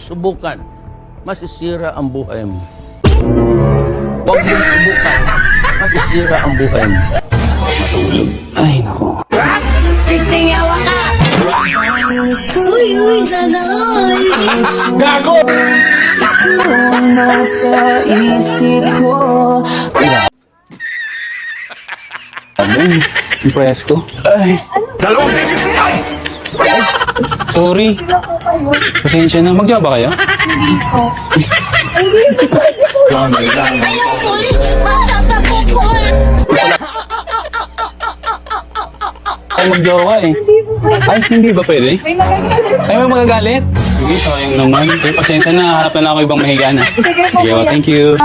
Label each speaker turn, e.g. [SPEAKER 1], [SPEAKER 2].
[SPEAKER 1] subukan. Masisira ang buhay mo. Huwag mong subukan. Masisira ang buhay mo.
[SPEAKER 2] Matulog. Ay, nako.
[SPEAKER 3] Tignayawa ka! Uy, sana all!
[SPEAKER 1] Gago!
[SPEAKER 2] Ikaw ang nasa isip ko. Ano? Yung presko? Ay.
[SPEAKER 1] Dalawang beses na!
[SPEAKER 2] Sorry. Pasensya na. Magdiyan ba kayo? Ay, magjowa eh. Ay, hindi ba pwede? Ay, may magagalit? Sige, sayang naman. Ay, pasensya na. Hanap na lang ako ibang mahiga na. Sige, well, thank you.